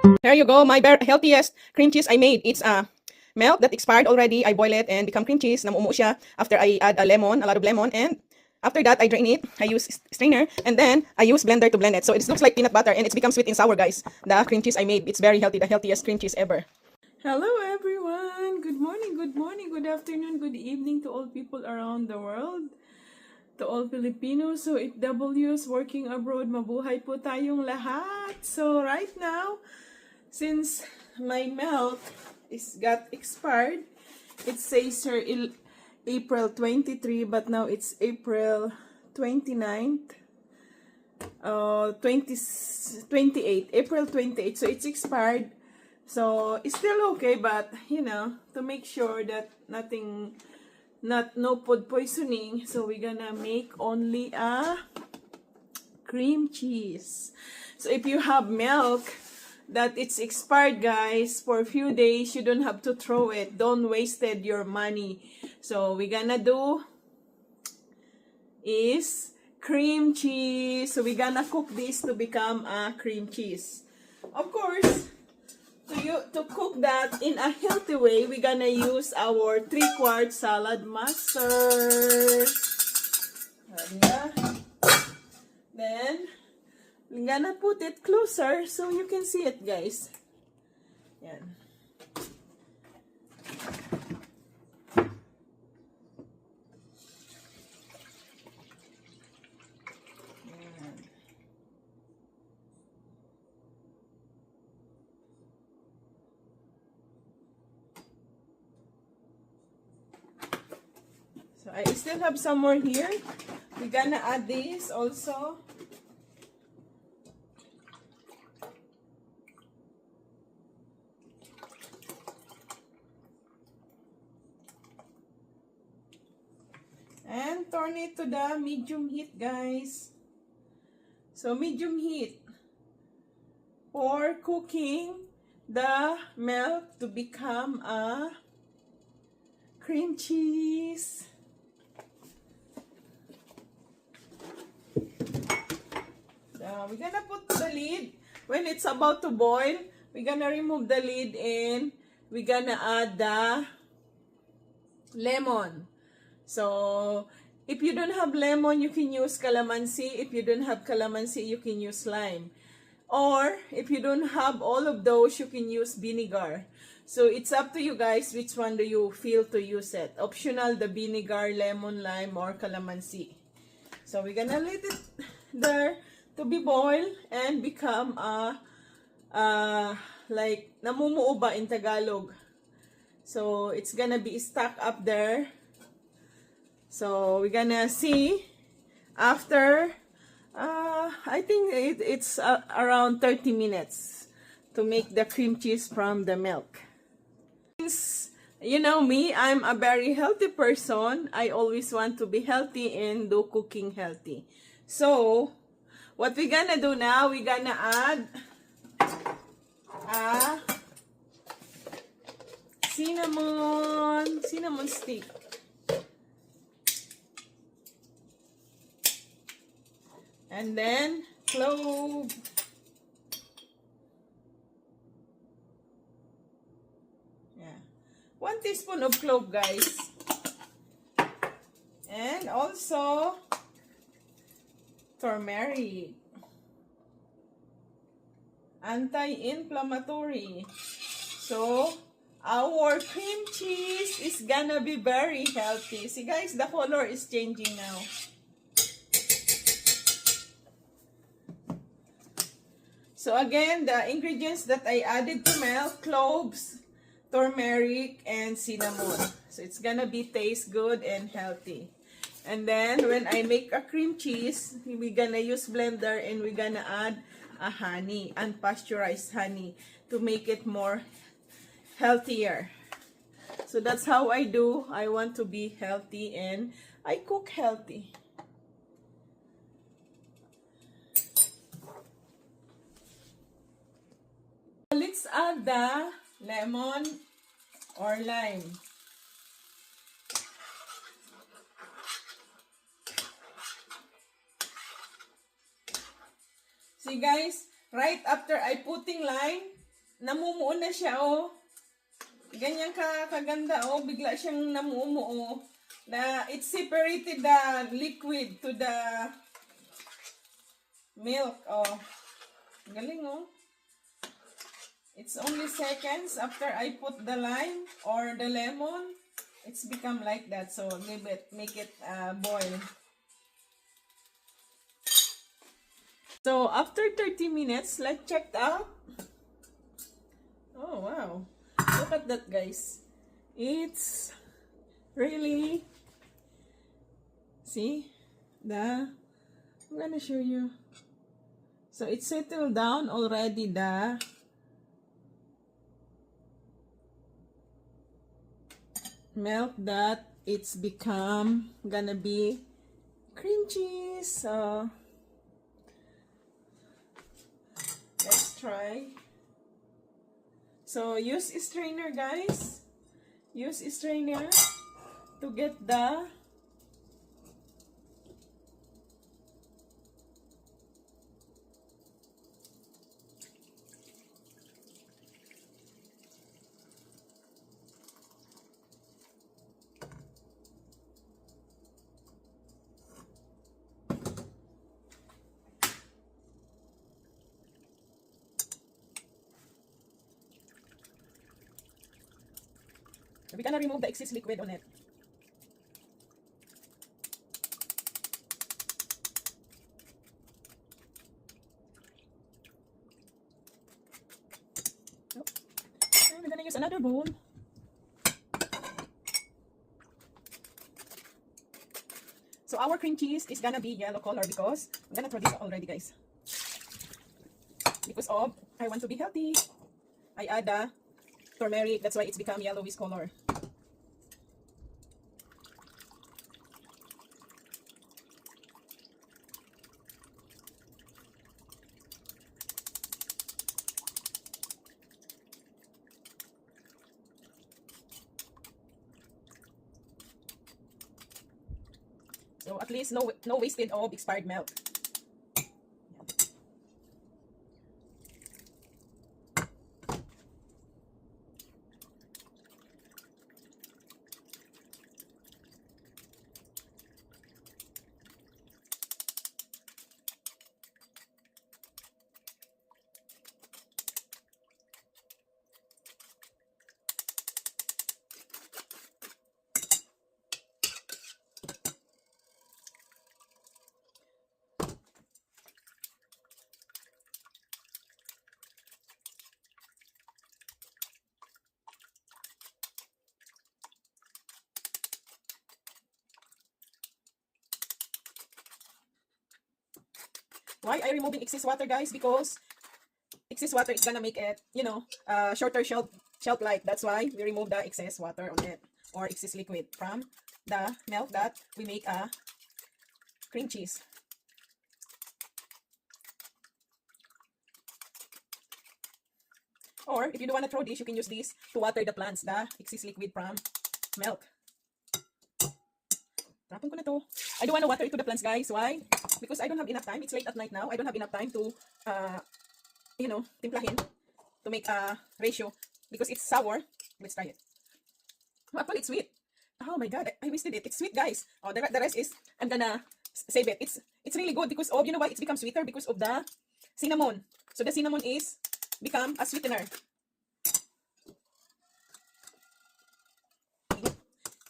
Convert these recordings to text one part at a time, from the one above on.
Here you go, my healthiest cream cheese I made. It's milk that expired already. I boil it and become cream cheese. Namumu siya after I add a lot of lemon, and after that I drain it. I use strainer and then I use blender to blend it. So it looks like peanut butter and it's become sweet and sour, guys. The cream cheese I made. It's very healthy, the healthiest cream cheese ever. Hello everyone! Good morning, good afternoon, good evening to all people around the world. To all Filipinos, so OFWs working abroad, mabuhay po tayong lahat. So right now, since my milk got expired, it says here April 23, but now it's April 29th. 28, April 28, so it's expired. So it's still okay, but you know, to make sure that no food poisoning, so we're gonna make only a cream cheese. So if you have milk that it's expired, guys, for a few days, you don't have to throw it. Don't wasted your money. So we're gonna do is cream cheese. So we're gonna cook this to become a cream cheese. Of course, to cook that in a healthy way, we're gonna use our 3/4 salad mustard. Then we're gonna put it closer so you can see it, guys. Yan. So I still have some more here. We're gonna add this also. And turn it to the medium heat, guys. So medium heat for cooking the milk to become a cream cheese. We're gonna put the lid. When it's about to boil, we're gonna remove the lid and we're gonna add the lemon. So if you don't have lemon, you can use calamansi. If you don't have calamansi, you can use lime. Or if you don't have all of those, you can use vinegar. So it's up to you guys which one do you feel to use it. Optional, the vinegar, lemon, lime, or calamansi. So we're gonna let it there to be boiled and become like namumuo ba in Tagalog. So it's gonna be stuck up there. So we're gonna see after I think it's around 30 minutes to make the cream cheese from the milk. Since you know me, I'm a very healthy person. I always want to be healthy and do cooking healthy. So what we're gonna do now, we're gonna add a cinnamon stick. And then clove. Yeah. 1 teaspoon of clove, guys. And also turmeric. Anti-inflammatory. So our cream cheese is gonna be very healthy. See guys, the color is changing now. So again, the ingredients that I added to milk: cloves, turmeric, and cinnamon. So it's gonna be taste good and healthy. And then when I make a cream cheese, we're gonna use blender and we're gonna add a honey, unpasteurized honey, to make it more healthier. So that's how I do. I want to be healthy and I cook healthy. Let's add the lemon or lime. See guys, right after I putting lime, namumuo na siya, oh. Ganyan kaganda, oh. Bigla siyang namumuo. Na it separated the liquid to the milk, oh. Galing, oh. It's only seconds after I put the lime or the lemon. It's become like that. So make it boil. So after 30 minutes, let's check out. Oh wow. Look at that, guys. It's really, see, I'm gonna show you. So it settled down already, the milk, that it's become gonna be cream cheese. So let's try. So use a strainer, guys. Use a strainer to get the we're gonna remove the excess liquid on it. And we're gonna use another bowl. So our cream cheese is gonna be yellow color because I'm gonna throw this already, guys. Because of I want to be healthy, I add the turmeric. That's why it's become yellowish color. So at least no wasted of expired milk. Why I removing excess water, guys? Because excess water is gonna make it, shorter shelf life. That's why we remove the excess water on it or excess liquid from the milk that we make a cream cheese. Or if you don't want to throw this, you can use this to water the plants, the excess liquid from milk. Tapon ko na to. I don't want to water it to the plants, guys. Why? Because I don't have enough time. It's late at night now. I don't have enough time to, timplahin to make a ratio because it's sour. Let's try it. Oh, actually, it's sweet. Oh my god, I wasted it. It's sweet, guys. Oh, the rest is I'm gonna save it. It's really good because of, you know why it's become sweeter? Because of the cinnamon. So the cinnamon is become a sweetener.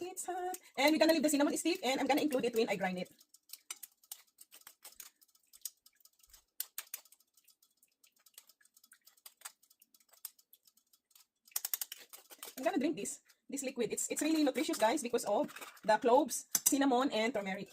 It's hot. And we're gonna leave the cinnamon stick and I'm gonna include it when I grind it. I'm gonna drink this liquid. It's really nutritious, guys, because of the cloves, cinnamon, and turmeric.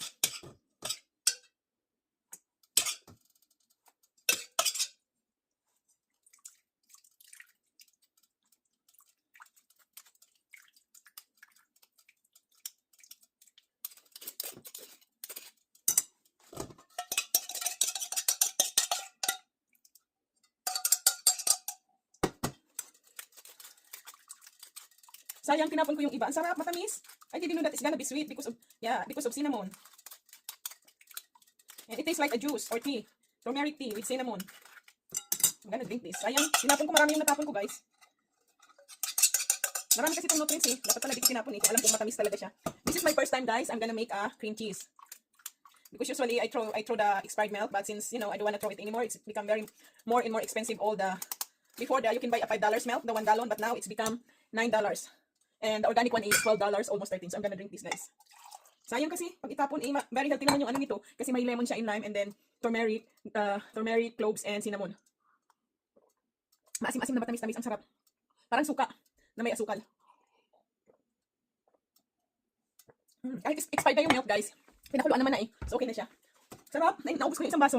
Sayang, tinapon ko yung iba. Ang sarap, matamis. I didn't know that it's gonna be sweet because of cinnamon. And it tastes like a juice or tea. Turmeric tea with cinnamon. I'm gonna drink this. Sayang, tinapon ko marami yung natapon ko, guys. Marami kasi itong nutrients eh. Dapat pala di ko tinapon eh. Kung alam kong matamis talaga siya. This is my first time, guys. I'm gonna make a cream cheese. Because usually I throw the expired milk, but since you know I don't want to throw it anymore, it's become more and more expensive. Before you can buy a $5 milk, the $1, but now it's become $9. And the organic one is $12, almost 13. So I'm gonna drink this, guys. Sayang kasi pag itapon very healthy naman yung ano nito kasi may lemon siya in lime and then turmeric, cloves and cinnamon. Maasim-asim na matamis-tamis, ang sarap. Parang suka na may asukal. Kahit expired na yung milk, guys. Pinakuluan naman na eh. So, okay na siya. Sarap. Naubos ko yung isang baso.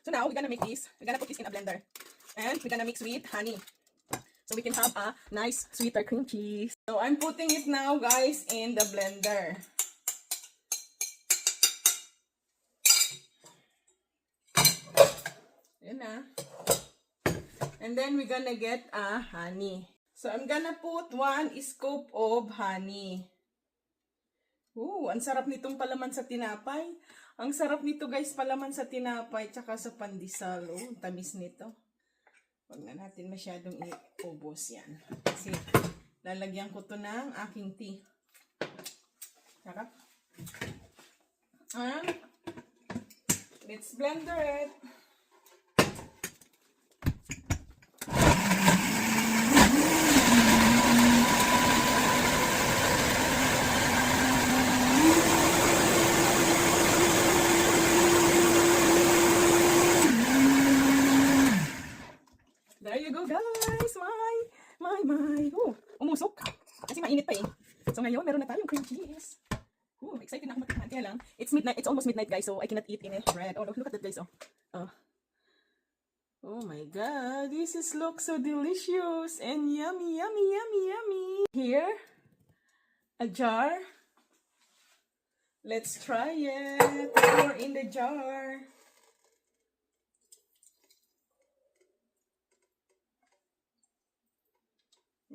So, now, we're gonna make this. We're gonna put this in a blender. And we're gonna mix with honey. So, we can have a nice, sweeter cream cheese. So, I'm putting it now, guys, in the blender. Yun na. And then, we're gonna get a honey. So, I'm gonna put 1 scoop of honey. Ooh, ang sarap nitong palaman sa tinapay. Ang sarap nito, guys, palaman sa tinapay tsaka sa pandesal. Oh, tamis nito. Huwag na natin masyadong iubos yan. Kasi lalagyan ko to ng aking tea. Sarap. Let's blender it. There you go, guys. My. Umusok. Kasi mainit pa eh. So ngayon, meron na tayong cream cheese. Excited na ako matikman. Kaya lang, it's midnight. It's almost midnight, guys. So I cannot eat any bread. Oh, look at that, guys. Oh my God. This looks so delicious and yummy. Here, a jar. Let's try it. Pour in the jar.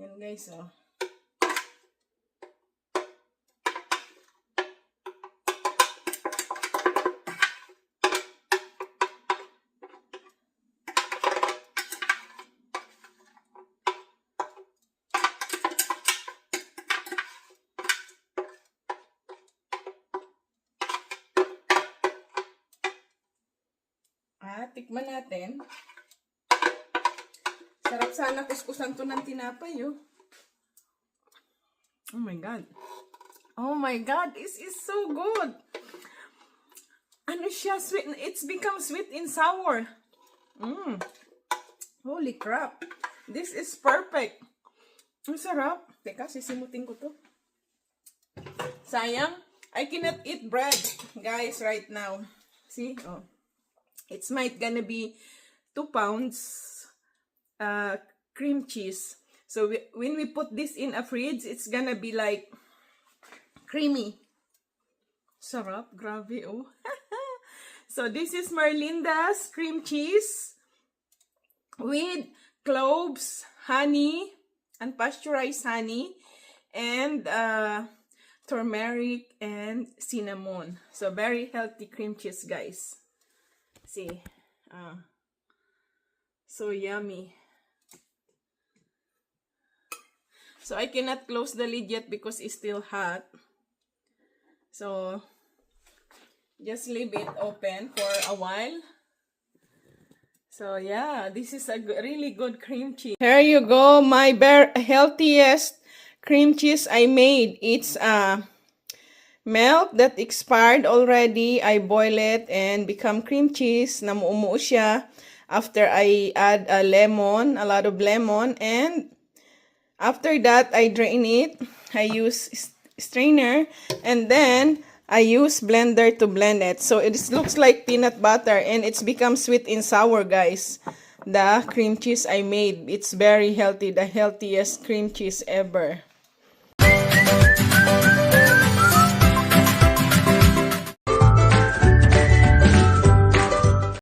Yan, guys, oh. Tikman natin. Sarap sana kuskusan to ng tinapay, oh. Oh my God. Oh my God, this is so good. Ano siya, sweet. It's become sweet and sour. Holy crap. This is perfect. Ang sarap. Teka, sisimutin ko to. Sayang, I cannot eat bread, guys, right now. See? Oh. It's might gonna be 2 pounds cream cheese. So when we put this in a fridge, it's gonna be like creamy. Sarap, grabe, oh. So this is Merlinda's cream cheese with cloves, honey, unpasteurized honey, and turmeric and cinnamon. So very healthy cream cheese, guys. See, so yummy. So I cannot close the lid yet because it's still hot. So just leave it open for a while. So yeah, this is a really good cream cheese. Here you go, my healthiest cream cheese I made. It's milk that expired already. I boil it and become cream cheese. Namuumuo siya after I add a lot of lemon, and after that I drain it. I use strainer and then I use blender to blend it. So it looks like peanut butter and it's become sweet and sour, guys. The cream cheese I made, it's very healthy, the healthiest cream cheese ever.